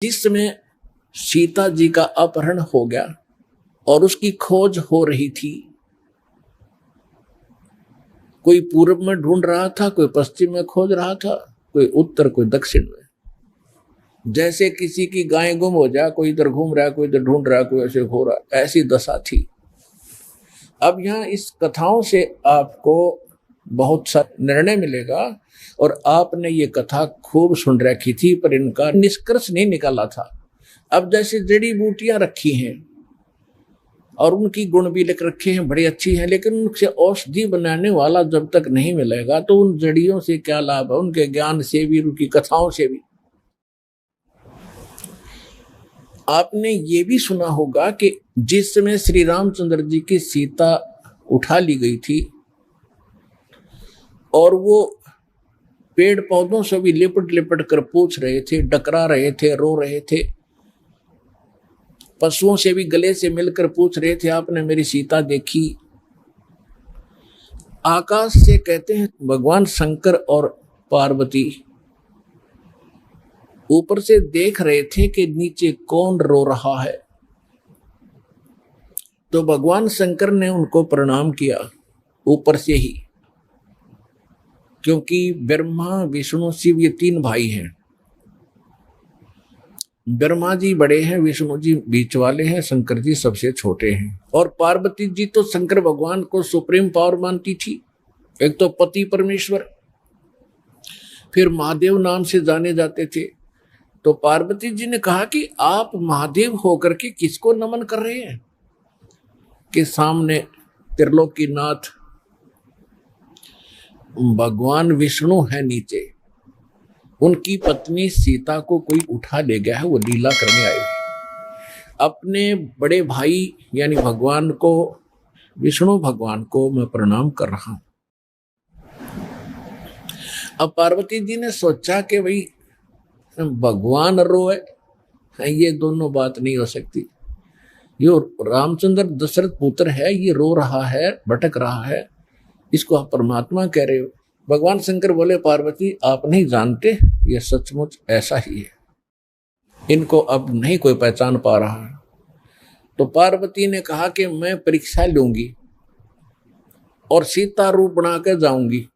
जिस समय सीता जी का अपहरण हो गया और उसकी खोज हो रही थी, कोई पूर्व में ढूंढ रहा था, कोई पश्चिम में खोज रहा था, कोई उत्तर, कोई दक्षिण में। जैसे किसी की गाय गुम हो जाए, कोई इधर घूम रहा है, कोई इधर ढूंढ रहा है, कोई ऐसे हो रहा है, ऐसी दशा थी। अब यहाँ इस कथाओं से आपको बहुत सा निर्णय मिलेगा, और आपने ये कथा खूब सुन रखी थी पर इनका निष्कर्ष नहीं निकाला था। अब जैसे जड़ी बूटियां रखी हैं और उनकी गुण भी लिख रखे हैं, बड़ी अच्छी हैं, लेकिन उनसे औषधि बनाने वाला जब तक नहीं मिलेगा तो उन जड़ियों से क्या लाभ है, उनके ज्ञान से भी, उनकी कथाओं से भी। आपने ये भी सुना होगा कि जिस समय श्री रामचंद्र जी की सीता उठा ली गई थी और वो पेड़ पौधों से भी लिपट लिपट कर पूछ रहे थे, डकरा रहे थे, रो रहे थे, पशुओं से भी गले से मिलकर पूछ रहे थे, आपने मेरी सीता देखी। आकाश से कहते हैं भगवान शंकर और पार्वती ऊपर से देख रहे थे कि नीचे कौन रो रहा है। तो भगवान शंकर ने उनको प्रणाम किया ऊपर से ही, क्योंकि ब्रह्मा विष्णु शिव ये तीन भाई हैं। ब्रह्मा जी बड़े हैं, विष्णु जी बीच वाले हैं, शंकर जी सबसे छोटे हैं। और पार्वती जी तो शंकर भगवान को सुप्रीम पावर मानती थी। एक तो पति परमेश्वर, फिर महादेव नाम से जाने जाते थे। तो पार्वती जी ने कहा कि आप महादेव होकर के किसको नमन कर रहे हैं, कि सामने त्रिलोकीनाथ भगवान विष्णु है, नीचे उनकी पत्नी सीता को कोई उठा ले गया है, वो लीला करने आए। अपने बड़े भाई यानी भगवान को, विष्णु भगवान को मैं प्रणाम कर रहा हूं। अब पार्वती जी ने सोचा कि भाई भगवान रोए, ये दोनों बात नहीं हो सकती। यो रामचंद्र दशरथ पुत्र है, ये रो रहा है, भटक रहा है, इसको आप परमात्मा कह रहे हो। भगवान शंकर बोले, पार्वती आप नहीं जानते, ये सचमुच ऐसा ही है, इनको अब नहीं कोई पहचान पा रहा है। तो पार्वती ने कहा कि मैं परीक्षा लूंगी और सीता रूप बना कर जाऊंगी,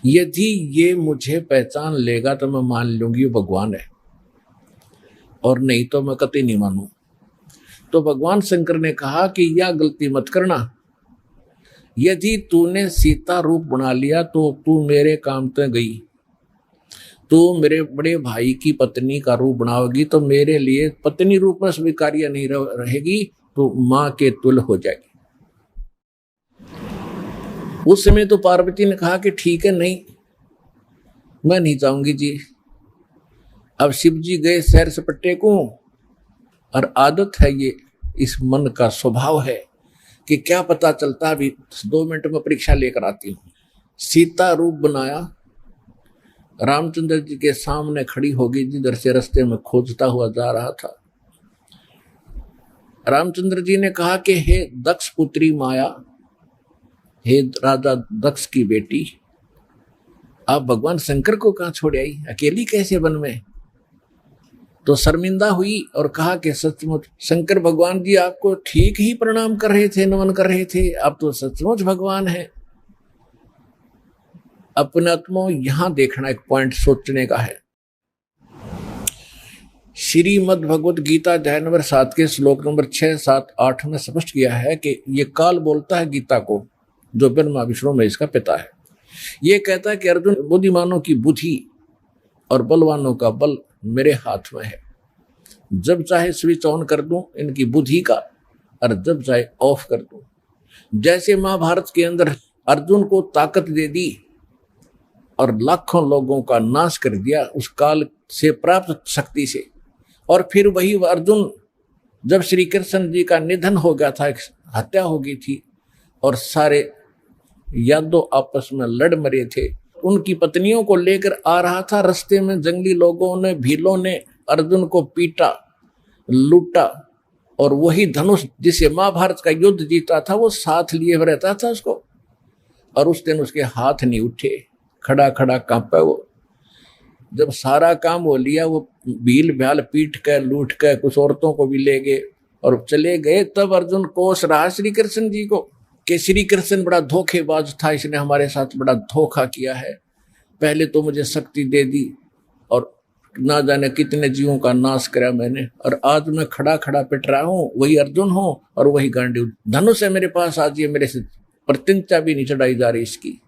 यदि ये मुझे पहचान लेगा तो मैं मान लूंगी वो भगवान है, और नहीं तो मैं कतई नहीं मानू। तो भगवान शंकर ने कहा कि यह गलती मत करना, यदि तूने सीता रूप बना लिया तो तू मेरे काम पे गई, तू मेरे बड़े भाई की पत्नी का रूप बनाओगी तो मेरे लिए पत्नी रूप में स्वीकार्य नहीं रहेगी, तो मां के तुल्य हो जाएगी। उस समय तो पार्वती ने कहा कि ठीक है, नहीं मैं नहीं जाऊंगी जी। अब शिव जी गए सैर सपट्टे को, और आदत है ये, इस मन का स्वभाव है कि क्या पता चलता, अभी 2 मिनट में परीक्षा लेकर आती हूँ। सीता रूप बनाया, रामचंद्र जी के सामने खड़ी होगी, जिधर से रास्ते में खोजता हुआ जा रहा था। रामचंद्र जी ने कहा कि हे दक्ष पुत्री माया, हे राजा दक्ष की बेटी, आप भगवान शंकर को कहाँ छोड़ आई, अकेली कैसे वन में। तो शर्मिंदा हुई और कहा कि सचमुच शंकर भगवान जी आपको ठीक ही प्रणाम कर रहे थे, नमन कर रहे थे, आप तो सचमुच भगवान हैं। अपने आत्मा यहां देखना एक पॉइंट सोचने का है। श्रीमद् भगवत गीता अध्याय नंबर 7 के श्लोक नंबर 6, 7, 8 में स्पष्ट किया है कि ये काल बोलता है गीता को, जो ब्रह्मा विष्णु में इसका पिता है। ये कहता है कि अर्जुन, बुद्धिमानों की बुद्धि और बलवानों का बल मेरे हाथ में है, जब चाहे स्विच ऑन कर दूं इनकी बुद्धि का, और जब चाहे ऑफ कर दूं। जैसे महाभारत के अंदर अर्जुन को ताकत दे दी और लाखों लोगों का नाश कर दिया उस काल से प्राप्त शक्ति से, और फिर वही अर्जुन जब श्री कृष्ण जी का निधन हो गया था, हत्या हो गई थी, और सारे यादव आपस में लड़ मरे थे, उनकी पत्नियों को लेकर आ रहा था, रास्ते में जंगली लोगों ने, भीलों ने अर्जुन को पीटा, लूटा, और वही धनुष जिसे महाभारत का युद्ध जीता था वो साथ लिए रहता था उसको, और उस दिन उसके हाथ नहीं उठे, खड़ा खड़ा कांपा वो। जब सारा काम हो लिया, वो भील भ्याल पीट कर लूट कर कुछ औरतों को भी ले गए और चले गए, तब अर्जुन कोस रहा श्री कृष्ण जी को कि श्री कृष्ण बड़ा धोखेबाज था, इसने हमारे साथ बड़ा धोखा किया है। पहले तो मुझे शक्ति दे दी और ना जाने कितने जीवों का नाश करा मैंने, और आज मैं खड़ा खड़ा पिट रहा हूं, वही अर्जुन हूं और वही गांडीव धनुष है मेरे पास, आज ये मेरे से प्रतिज्ञा भी नहीं चढ़ाई जा रही इसकी।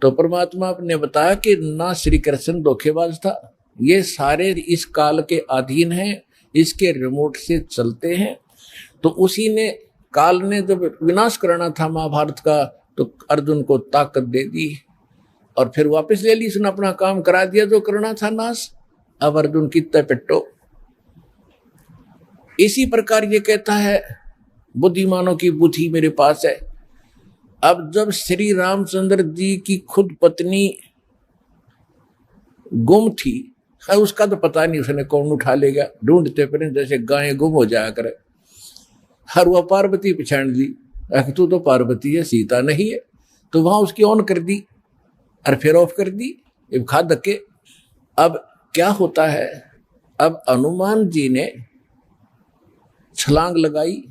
तो परमात्मा ने बताया कि ना श्री कृष्ण धोखेबाज था, ये सारे इस काल के अधीन हैं, इसके रिमोट से चलते हैं। तो उसी ने काल ने जब विनाश करना था महाभारत का, तो अर्जुन को ताकत दे दी और फिर वापस ले ली, उसने अपना काम करा दिया जो करना था नाश। अब अर्जुन कितना पिट्टो। इसी प्रकार ये कहता है बुद्धिमानों की बुद्धि मेरे पास है। अब जब श्री रामचंद्र जी की खुद पत्नी गुम थी, उसका तो पता नहीं उसने कौन उठा लेगा, ढूंढते फिर जैसे गायें गुम हो जाया करे। हर वह पार्वती पिछाड़ दी, तू तो पार्वती है सीता नहीं है, तो वहां उसकी ऑन कर दी और फिर ऑफ कर दी, खा धक्के। अब क्या होता है, अब हनुमान जी ने छलांग लगाई,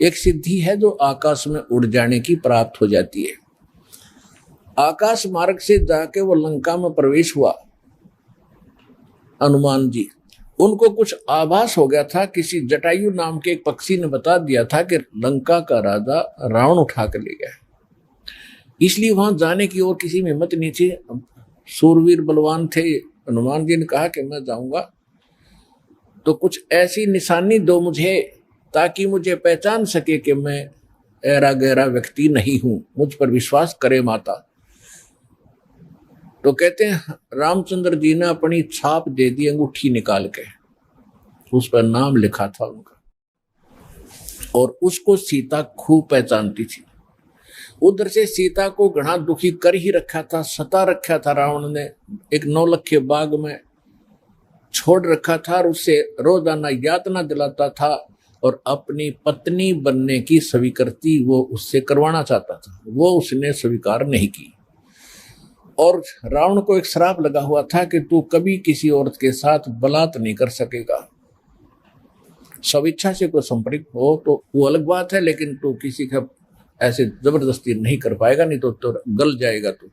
एक सिद्धि है जो आकाश में उड़ जाने की प्राप्त हो जाती है। आकाश मार्ग से जाके वो लंका में प्रवेश हुआ हनुमान जी। उनको कुछ आभास हो गया था, किसी जटायु नाम के एक पक्षी ने बता दिया था कि लंका का राजा रावण उठा कर ले गया, इसलिए वहां जाने की और किसी में हिम्मत नहीं थी। सूरवीर बलवान थे, हनुमान जी ने कहा कि मैं जाऊंगा तो कुछ ऐसी निशानी दो मुझे ताकि मुझे पहचान सके कि मैं ऐरा गहरा व्यक्ति नहीं हूं, मुझ पर विश्वास करे माता। तो कहते हैं रामचंद्र जी ने अपनी छाप दे दी, अंगूठी निकाल के उस पर नाम लिखा था उनका, और उसको सीता खूब पहचानती थी। उधर से सीता को घना दुखी कर ही रखा था, सता रखा था रावण ने, एक नौलखे बाग में छोड़ रखा था और उससे रोजाना यातना दिलाता था और अपनी पत्नी बनने की स्वीकृति वो उससे करवाना चाहता था, वो उसने स्वीकार नहीं की। और रावण को एक श्राप लगा हुआ था कि तू कभी किसी औरत के साथ बलात् नहीं कर सकेगा, स्वेच्छा से कोई संपर्क हो तो वो अलग बात है, लेकिन तू किसी का ऐसे जबरदस्ती नहीं कर पाएगा, नहीं तो गल जाएगा तू।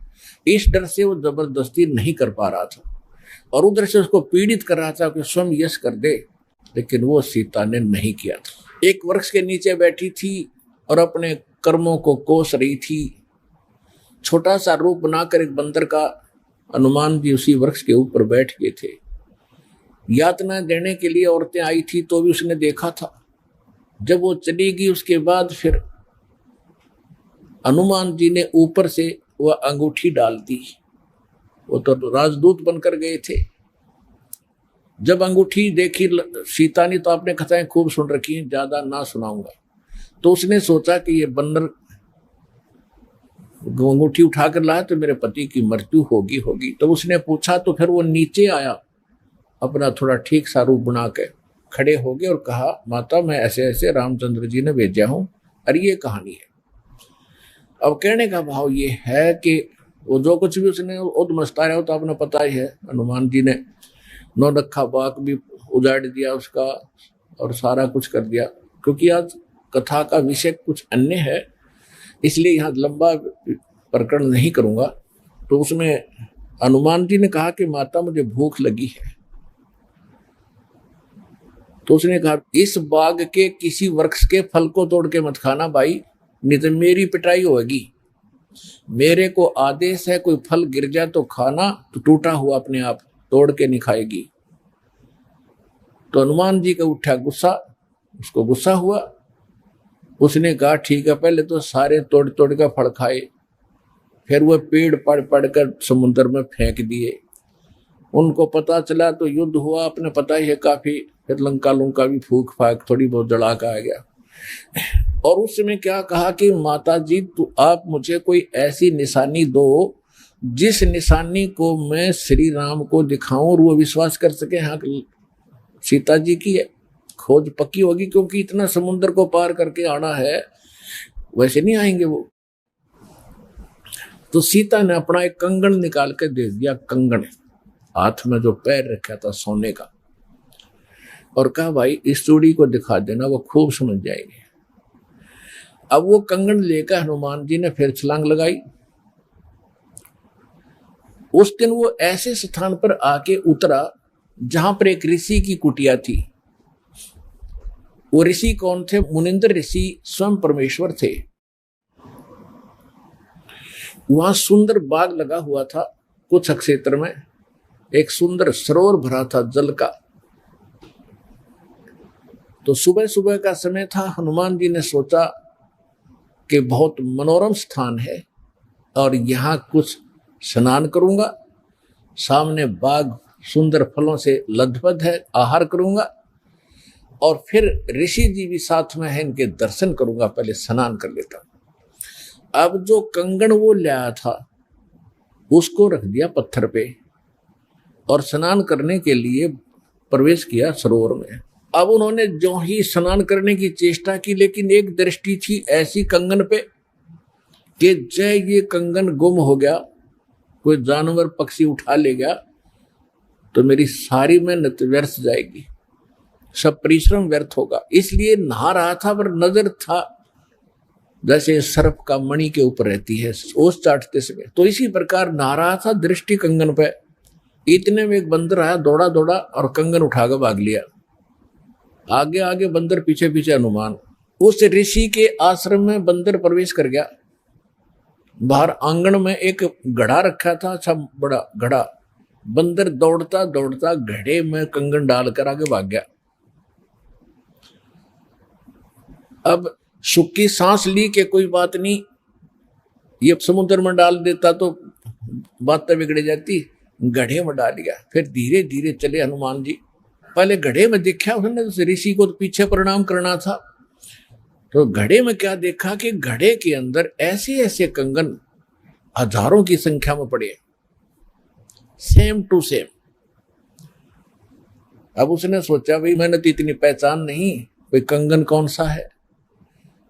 इस डर से वो जबरदस्ती नहीं कर पा रहा था और उधर से उसको पीड़ित कर रहा था कि स्वयं यश कर दे, लेकिन वो सीता ने नहीं किया था। एक वृक्ष के नीचे बैठी थी और अपने कर्मों को कोस रही थी। छोटा सा रूप बनाकर एक बंदर का हनुमान जी उसी वृक्ष के ऊपर बैठ गए थे। यातना देने के लिए औरतें आई थी तो भी उसने देखा था। जब वो चली गई उसके बाद फिर हनुमान जी ने ऊपर से वह अंगूठी डाल दी, वो तो राजदूत बनकर गए थे। जब अंगूठी देखी सीता ने तो आपने कथाएं खूब सुन रखी हैं, ज्यादा ना सुनाऊंगा, तो उसने सोचा कि ये बंदर अंगूठी उठा कर लाया तो मेरे पति की मृत्यु होगी। तो उसने पूछा, तो फिर वो नीचे आया, अपना थोड़ा ठीक सा रूप बना के खड़े हो गए और कहा, माता मैं ऐसे ऐसे रामचंद्र जी ने भेजा हूं और ये कहानी है। अब कहने का भाव ये है कि वो जो कुछ भी उसने उद्मस्ताया हो तो आपने पता ही है, हनुमान जी ने नौलखा बाग भी उजाड़ दिया उसका और सारा कुछ कर दिया। क्योंकि आज कथा का विषय कुछ अन्य है, इसलिए यहाँ लंबा प्रकरण नहीं करूंगा। तो उसमें हनुमान जी ने कहा कि माता मुझे भूख लगी है। तो उसने कहा, इस बाग के किसी वृक्ष के फल को तोड़ के मत खाना भाई, नहीं तो मेरी पिटाई होगी। मेरे को आदेश है, कोई फल गिर जाए तो खाना, तो टूटा हुआ अपने आप तोड़ के नहीं खाएगी। तो हनुमान जी का उठा गुस्सा, उसको गुस्सा हुआ। उसने कहा ठीक है, पहले तो सारे तोड़ तोड़ का फल खाए, फिर वह पेड़ पड़ पड़ कर समुद्र में फेंक दिए। उनको पता चला तो युद्ध हुआ, अपने पता ही है काफी, फिर लंका लुंका भी फूक फाक थोड़ी बहुत जला का आ गया। और उसमें क्या कहा कि माता जी तो आप मुझे कोई ऐसी निशानी दो जिस निशानी को मैं श्री राम को दिखाऊं और वो विश्वास कर सके हाँ सीता जी की है, खोज पक्की होगी। क्योंकि इतना समुद्र को पार करके आना है, वैसे नहीं आएंगे वो। तो सीता ने अपना एक कंगन निकाल के दे दिया, कंगन हाथ में जो पैर रखा था सोने का, और कहा भाई इस चूड़ी को दिखा देना, वो खूब समझ जाएगी। अब वो कंगन लेकर हनुमान जी ने फिर छलांग लगाई। उस दिन वो ऐसे स्थान पर आके उतरा जहां पर एक ऋषि की कुटिया थी। वो ऋषि कौन थे? मुनिंद्र ऋषि स्वयं परमेश्वर थे। वहां सुंदर बाग लगा हुआ था, कुछ क्षेत्र में एक सुंदर सरोवर भरा था जल का। तो सुबह सुबह का समय था। हनुमान जी ने सोचा कि बहुत मनोरम स्थान है और यहाँ कुछ स्नान करूंगा, सामने बाग सुंदर फलों से लदबद है, आहार करूंगा और फिर ऋषि जी भी साथ में है, इनके दर्शन करूंगा, पहले स्नान कर लेता। अब जो कंगन वो लाया था उसको रख दिया पत्थर पे और स्नान करने के लिए प्रवेश किया सरोवर में। अब उन्होंने जो ही स्नान करने की चेष्टा की, लेकिन एक दृष्टि थी ऐसी कंगन पे कि जय ये कंगन गुम हो गया, कोई जानवर पक्षी उठा ले गया तो मेरी सारी मेहनत व्यर्थ जाएगी, सब परिश्रम व्यर्थ होगा। इसलिए नहा रहा था पर नजर था जैसे सर्प का मणि के ऊपर रहती है ओस चाटते समय, तो इसी प्रकार नहा रहा था, दृष्टि कंगन पे। इतने में एक बंदर आया, दौड़ा दौड़ा और कंगन उठाकर भाग लिया। आगे आगे बंदर, पीछे पीछे हनुमान। उस ऋषि के आश्रम में बंदर प्रवेश कर गया। बाहर आंगन में एक घड़ा रखा था, अच्छा बड़ा घड़ा। बंदर दौड़ता दौड़ता घड़े में कंगन डालकर आगे भाग गया। अब सुख की सांस ली कि कोई बात नहीं, ये समुद्र में डाल देता तो बातें बिगड़ जाती, घड़े में डाल दिया। फिर धीरे धीरे चले हनुमान जी। पहले घड़े में देखा उसने, ऋषि को तो पीछे प्रणाम करना था, तो घड़े में क्या देखा कि घड़े के अंदर ऐसे ऐसे कंगन हजारों की संख्या में पड़े, सेम टू सेम। अब उसने सोचा भाई मैंने तो इतनी पहचान नहीं, भाई कंगन कौन सा है।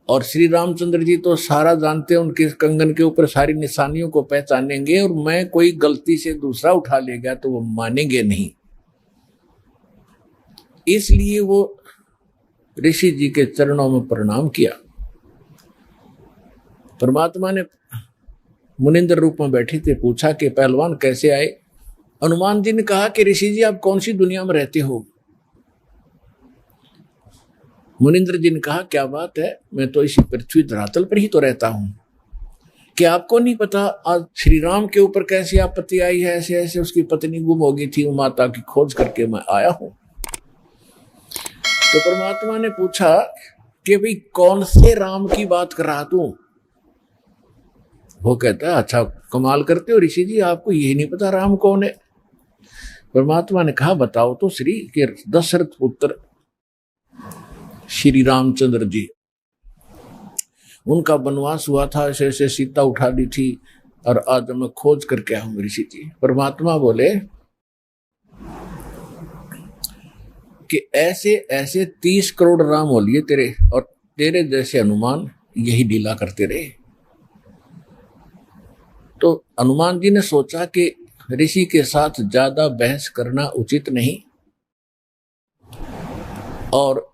और श्री रामचंद्र जी तो सारा जानते हैं, उनके कंगन के ऊपर सारी निशानियों को पहचानेंगे, और मैं कोई गलती से दूसरा उठा ले गया तो वो मानेंगे नहीं। इसलिए वो ऋषि जी के चरणों में प्रणाम किया। परमात्मा ने मुनिंद्र रूप में बैठे थे, पूछा कि पहलवान कैसे आए। हनुमान जी ने कहा कि ऋषि जी आप कौन सी दुनिया में रहते हो। मुनिंद्र जी ने कहा क्या बात है, मैं तो इसी पृथ्वी धरातल पर ही तो रहता हूं, कि आपको नहीं पता आज श्री राम के ऊपर कैसी आपत्ति आई है, ऐसे ऐसे उसकी पत्नी गुम हो गई थी, माता की खोज करके मैं आया हूं। तो परमात्मा ने पूछा कि भाई कौन से राम की बात कर रहा तू। वो कहता है अच्छा कमाल करते हो ऋषि जी, आपको यही नहीं पता राम कौन है। परमात्मा ने कहा बताओ तो श्री, के दशरथ पुत्र श्री रामचंद्र जी, उनका वनवास हुआ था, ऐसे ऐसे सीता उठा ली थी और आज मैं खोज करके आया हूं ऋषि जी। परमात्मा बोले कि ऐसे ऐसे 30 करोड़ राम हो लिए तेरे, और तेरे जैसे हनुमान यही लीला करते रहे। तो हनुमान जी ने सोचा कि ऋषि के साथ ज्यादा बहस करना उचित नहीं और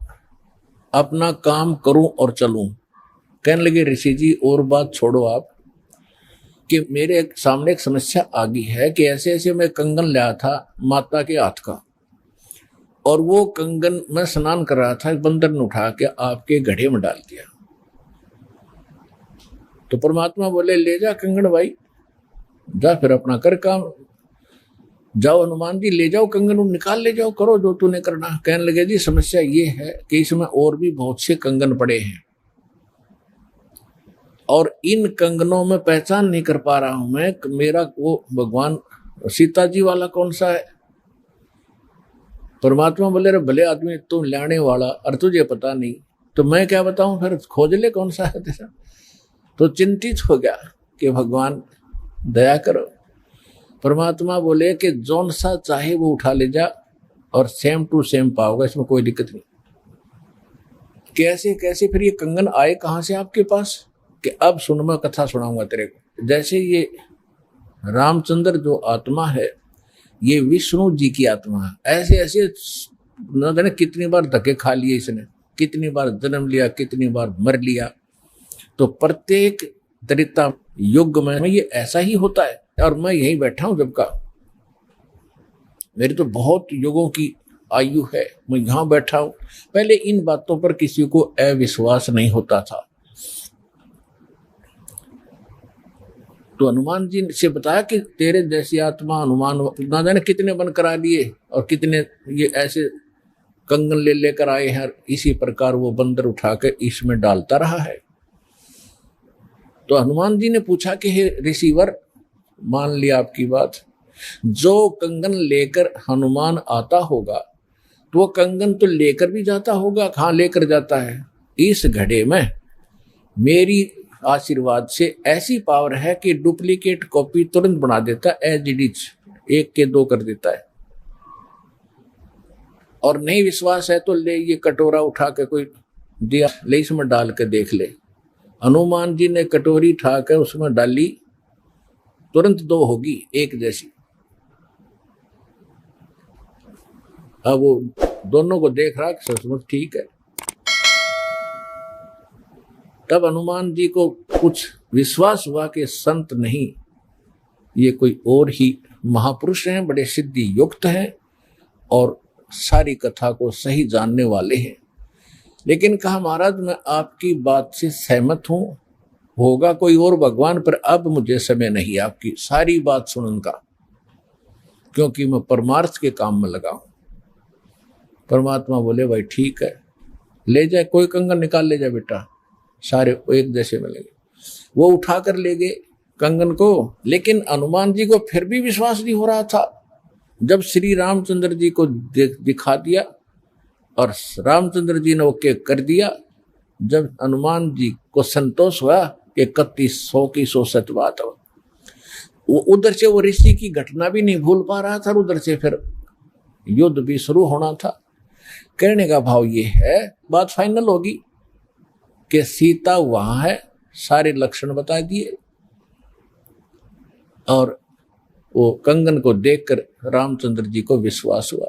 अपना काम करूं और चलूं। कहने लगे ऋषि जी और बात छोड़ो आप, कि मेरे सामने एक समस्या आ गई है कि ऐसे ऐसे मैं कंगन लाया था माता के हाथ का, और वो कंगन मैं स्नान कर रहा था, बंदर ने उठा के आपके घड़े में डाल दिया। तो परमात्मा बोले ले जा कंगन भाई, जा फिर अपना कर काम, जाओ हनुमान जी ले जाओ कंगन, निकाल ले जाओ, करो जो तूने करना। कहने लगे जी समस्या ये है कि इसमें और भी बहुत से कंगन पड़े हैं और इन कंगनों में पहचान नहीं कर पा रहा हूं मैं, मेरा वो भगवान सीता जी वाला कौन सा है। परमात्मा बोले रे भले आदमी तुम लाने वाला और तुझे पता नहीं तो मैं क्या बताऊं, फिर खोज ले कौन सा है तेरा। तो चिंतित हो गया कि भगवान दया करो। परमात्मा बोले कि जौन सा चाहे वो उठा ले जा और सेम टू सेम पाओगे, इसमें कोई दिक्कत नहीं। कैसे कैसे फिर ये कंगन आए कहां से आपके पास, कि अब सुन मैं कथा सुनाऊंगा तेरे को। जैसे ये रामचंद्र जो आत्मा है ये विष्णु जी की आत्मा है। ऐसे ऐसे न जाने कितनी बार धक्के खा लिए इसने, कितनी बार जन्म लिया, कितनी बार मर लिया। तो प्रत्येक त्रेता युग में ये ऐसा ही होता है। और मैं यहीं बैठा हूं जब का, मेरी तो बहुत युगों की आयु है, मैं यहां बैठा हूं। पहले इन बातों पर किसी को अविश्वास नहीं होता था। तो हनुमान जी से बताया कि तेरे जैसी आत्मा हनुमान ना जाने कितने बन करा लिए और कितने ये ऐसे कंगन ले लेकर आए हैं। इसी प्रकार वो बंदर उठाकर इसमें डालता रहा है। तो हनुमान जी ने पूछा कि हे ऋषिवर, मान लिया आपकी बात, जो कंगन लेकर हनुमान आता होगा तो वो कंगन तो लेकर भी जाता होगा। कहाँ लेकर जाता है? इस घड़े में मेरी आशीर्वाद से ऐसी पावर है कि डुप्लीकेट कॉपी तुरंत बना देता है, एज इट इज, 1 के 2 कर देता है। और नहीं विश्वास है तो ले ये कटोरा उठा के कोई दिया, ले इसमें डाल के देख ले। हनुमान जी ने कटोरी उठा कर उसमें डाली, तुरंत 2 होगी, 1 जैसी। अब वो दोनों को देख रहा कि सचमुच ठीक है। तब हनुमान जी को कुछ विश्वास हुआ कि संत नहीं, ये कोई और ही महापुरुष हैं, बड़े सिद्धि युक्त हैं और सारी कथा को सही जानने वाले हैं। लेकिन कहा महाराज मैं आपकी बात से सहमत हूं, होगा कोई और भगवान, पर अब मुझे समय नहीं आपकी सारी बात सुनने का, क्योंकि मैं परमार्थ के काम में लगा हूं। परमात्मा बोले भाई ठीक है, ले जाए, कोई कंगन निकाल ले जाए बेटा, सारे एक जैसे मिलेंगे। वो उठा कर ले गए कंगन को। लेकिन हनुमान जी को फिर भी विश्वास नहीं हो रहा था। जब श्री रामचंद्र जी को दिखा दिया और रामचंद्र जी ने ओके कर दिया, जब हनुमान जी को संतोष हुआ कि 3100 की 100 सत बात हो, वो उधर से वो ऋषि की घटना भी नहीं भूल पा रहा था, उधर से फिर युद्ध भी शुरू होना था। कहने का भाव ये है, बात फाइनल होगी कि सीता वहां है, सारे लक्षण बता दिए और वो कंगन को देखकर रामचंद्र जी को विश्वास हुआ।